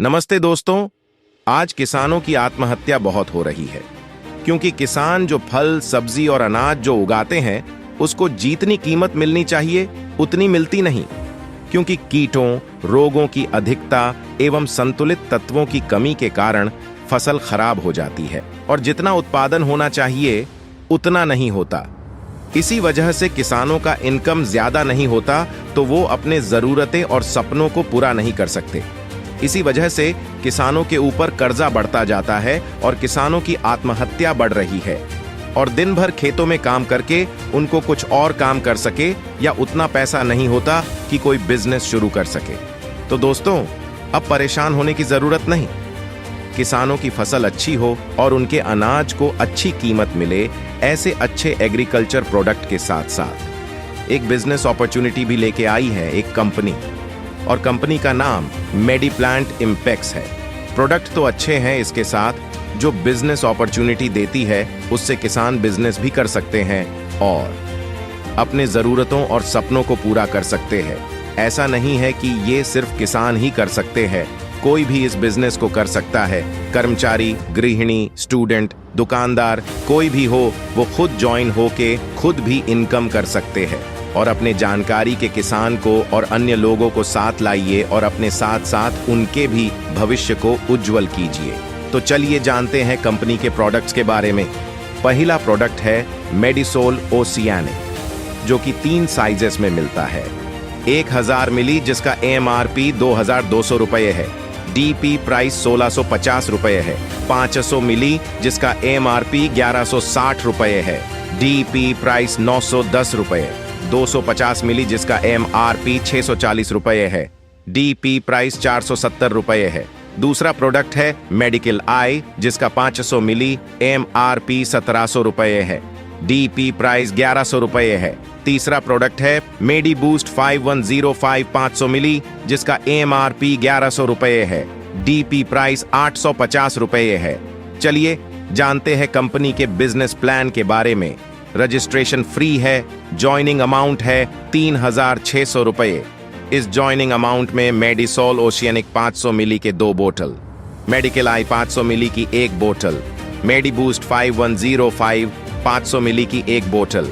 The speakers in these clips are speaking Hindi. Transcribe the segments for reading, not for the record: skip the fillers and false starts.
नमस्ते दोस्तों। आज किसानों की आत्महत्या बहुत हो रही है क्योंकि किसान जो फल, सब्जी और अनाज जो उगाते हैं उसको जितनी कीमत मिलनी चाहिए उतनी मिलती नहीं, क्योंकि कीटों, रोगों की अधिकता एवं संतुलित तत्वों की कमी के कारण फसल खराब हो जाती है और जितना उत्पादन होना चाहिए उतना नहीं होता। इसी वजह से किसानों का इनकम ज्यादा नहीं होता तो वो अपने जरूरतें और सपनों को पूरा नहीं कर सकते। इसी वजह से किसानों के ऊपर कर्जा बढ़ता जाता है और किसानों की आत्महत्या बढ़ रही है और दिन भर खेतों में काम करके उनको कुछ और काम कर सके या उतना पैसा नहीं होता कि कोई बिजनेस शुरू कर सके। तो दोस्तों, अब परेशान होने की जरूरत नहीं। किसानों की फसल अच्छी हो और उनके अनाज को अच्छी कीमत मिले, ऐसे अच्छे एग्रीकल्चर प्रोडक्ट के साथ साथ एक बिजनेस अपॉर्चुनिटी भी लेके आई है एक कंपनी, और कंपनी का नाम मेडिप्लांट इम्पैक्स है। प्रोडक्ट तो अच्छे हैं, इसके साथ जो बिजनेस अपॉर्चुनिटी देती है उससे किसान बिजनेस भी कर सकते हैं और अपने जरूरतों और सपनों को पूरा कर सकते हैं। ऐसा नहीं है कि ये सिर्फ किसान ही कर सकते हैं, कोई भी इस बिजनेस को कर सकता है। कर्मचारी, गृहिणी, स्टूडेंट, दुकानदार, कोई भी हो, वो खुद ज्वाइन होके खुद भी इनकम कर सकते हैं और अपने जानकारी के किसान को और अन्य लोगों को साथ लाइए और अपने साथ साथ उनके भी भविष्य को उज्जवल कीजिए। तो चलिए जानते हैं कंपनी के प्रोडक्ट्स के बारे में। पहला प्रोडक्ट है मेडिसोल ओशियानिक, जो कि 3 साइजेस में मिलता है। 1000 मिली जिसका MRP 2200 रुपये है, DP प्राइस 1650 रुपये है। 500 मिली जिसका MRP 1160 रुपये है, DP प्राइस 910 रुपये। 250 मिली जिसका MRP 640 रुपये है, DP प्राइस 470 रुपये है। दूसरा प्रोडक्ट है मेडिकल आई जिसका 500 मिली MRP 1700 रुपये है, DP प्राइस 1100 रुपये है। तीसरा प्रोडक्ट है मेडी बूस्ट 5105 500 मिली जिसका MRP 1100 रुपये है, DP प्राइस 850 रुपये है। चलिए जानते हैं कंपनी के बिजनेस प्लान के बारे में। रजिस्ट्रेशन फ्री है, ज्वाइनिंग अमाउंट है 3600 रुपये। इस ज्वाइनिंग अमाउंट में मेडिसोल ओशियानिक 500 मिली के 2 बोतल, मेडिकल आई 500 मिली की 1 बोतल, मेडी बूस्ट 5105 500 मिली की 1 बोतल।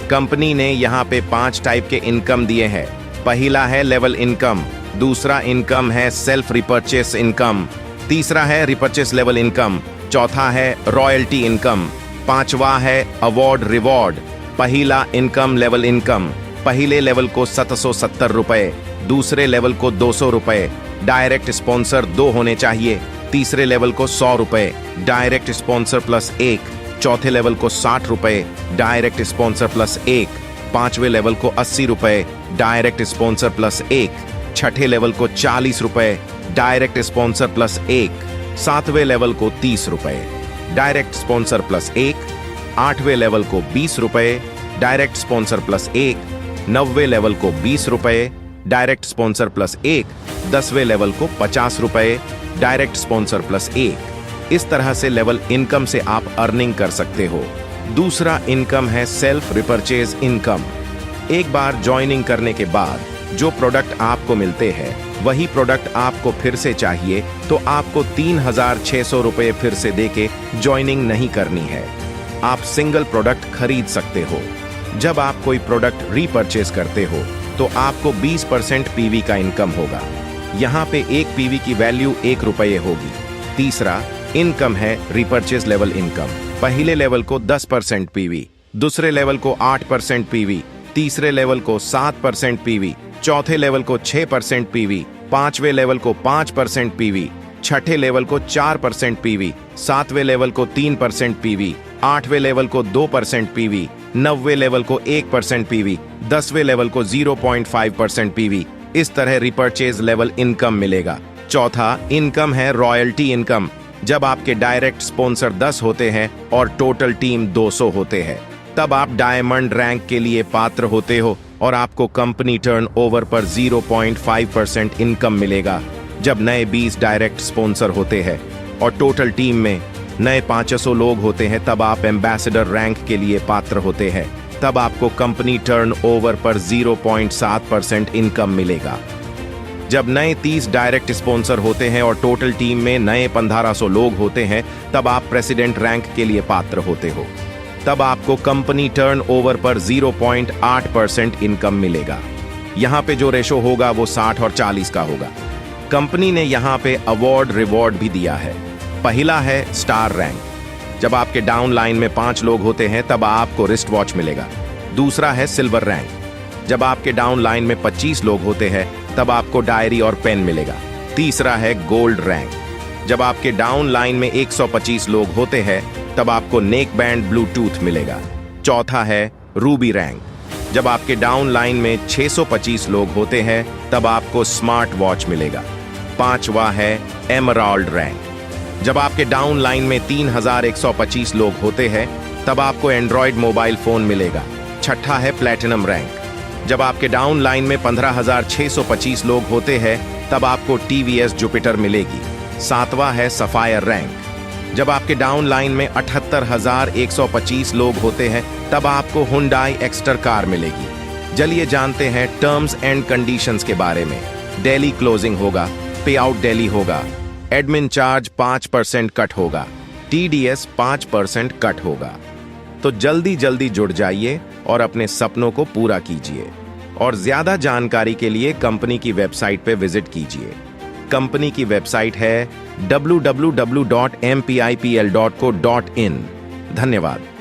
कंपनी ने यहाँ पे 5 टाइप के इनकम दिए हैं। पहला है लेवल इनकम, दूसरा इनकम है सेल्फ रिपर्चेस इनकम, तीसरा है रिपर्चेस लेवल इनकम, चौथा है रॉयल्टी इनकम, 5वां है अवार्ड रिवॉर्ड। पहला इनकम लेवल इनकम, पहले लेवल को 770 रुपए, दूसरे लेवल को 200 रुपए, डायरेक्ट स्पॉन्सर 2 होने चाहिए। तीसरे लेवल को 100 रुपए, डायरेक्ट स्पॉन्सर प्लस 1, चौथे लेवल को 60 रुपए, डायरेक्ट स्पॉन्सर प्लस 1, पांचवें लेवल को 80 रुपए, डायरेक्ट स्पॉन्सर प्लस 1, छठे लेवल को 40 रुपए, डायरेक्ट स्पॉन्सर प्लस 1, सातवें लेवल को 30 रुपए, डायरेक्ट स्पॉन्सर प्लस 1, आठवें लेवल को 20 रुपए, डायरेक्ट स्पॉन्सर प्लस 1, 9वें लेवल को 20 रुपए, डायरेक्ट स्पॉन्सर प्लस 1, 10वें लेवल को 50 रुपए, डायरेक्ट स्पॉन्सर प्लस 1। इस तरह से लेवल इनकम से आप अर्निंग कर सकते हो। दूसरा इनकम है सेल्फ रिपर्चेज इनकम। एक बार ज्वाइनिंग करने के बाद जो प्रोडक्ट आपको मिलते हैं वही प्रोडक्ट आपको फिर से चाहिए तो आपको 3600 रुपए फिर से देके ज्वाइनिंग नहीं करनी है। आप सिंगल प्रोडक्ट खरीद सकते हो। जब आप कोई प्रोडक्ट रीपरचेज करते हो तो आपको 20% PV का इनकम होगा। यहाँ पे एक PV की वैल्यू 1 रुपये होगी। तीसरा इनकम है रिपर्चेज लेवल इनकम। पहले लेवल को 10% PV, दूसरे लेवल को 8% PV, तीसरे लेवल को 7% PV, चौथे लेवल को 6% PV, पांचवें लेवल को 5% PV, छठे लेवल को 4% PV, सातवें लेवल को 3% PV, आठवें लेवल को 2% PV, 9वें लेवल को 1% PV, 10वें लेवल को 0.5% PV। इस तरह रिपर्चेज लेवल इनकम मिलेगा। चौथा इनकम है रॉयल्टी इनकम। जब आपके डायरेक्ट स्पॉन्सर 10 होते हैं और टोटल टीम 200 होते हैं तब आप डायमंड रैंक के लिए पात्र होते हो और आपको कंपनी टर्नओवर पर 0.5% इनकम मिलेगा। जब नए 20 डायरेक्ट स्पॉन्सर होते हैं और टोटल टीम में नए 500 लोग होते हैं तब आप एम्बेसडर रैंक के लिए पात्र होते हैं। तब आपको कंपनी टर्नओवर पर 0.7% इनकम मिलेगा। जब नए 30 डायरेक्ट स्पॉन्सर होते हैं और टोटल टीम में नए 1500 लोग होते हैं, तब आप प्रेसिडेंट रैंक के लिए पात्र होते हो। तब आपको कंपनी टर्नओवर पर 0.8% इनकम मिलेगा। यहाँ पे जो रेशो होगा वो 60 और 40 का होगा। कंपनी ने यहाँ पे अवार्ड रिवॉर्ड भी दिया है। पहला है स्टार रैंक। जब आपके डाउन लाइन में 5 लोग होते हैं तब आपको रिस्ट वॉच मिलेगा। दूसरा है सिल्वर रैंक। जब आपके डाउन लाइन में 25 लोग होते हैं तब आपको डायरी और पेन मिलेगा। तीसरा है गोल्ड रैंक। जब आपके डाउन लाइन में 125 लोग होते हैं तब आपको नेक बैंड ब्लूटूथ मिलेगा। चौथा है रूबी रैंक। जब आपके डाउन लाइन में 625 लोग होते हैं तब आपको स्मार्ट वॉच मिलेगा। पांचवा है एमराल्ड रैंक। जब आपके डाउन लाइन में 3125 लोग होते हैं तब आपको एंड्रॉयड मोबाइल फोन मिलेगा। छठा है प्लैटिनम रैंक। जब आपके डाउन लाइन में 15,625 लोग होते हैं तब आपको टीवीएस जुपिटर मिलेगी। सातवां है सफायर रैंक। जब आपके डाउन लाइन में 78,125 लोग होते हैं तब आपको हुंडई एक्स्टर कार मिलेगी। चलिए जानते हैं टर्म्स एंड कंडीशंस के बारे में। डेली क्लोजिंग होगा, पे आउट डेली होगा, एडमिन चार्ज 5% कट होगा, टीडीएस 5% कट होगा। तो जल्दी जल्दी जुड़ जाइए और अपने सपनों को पूरा कीजिए। और ज्यादा जानकारी के लिए कंपनी की वेबसाइट पे विजिट कीजिए। कंपनी की वेबसाइट है www.mpipl.co.in। धन्यवाद।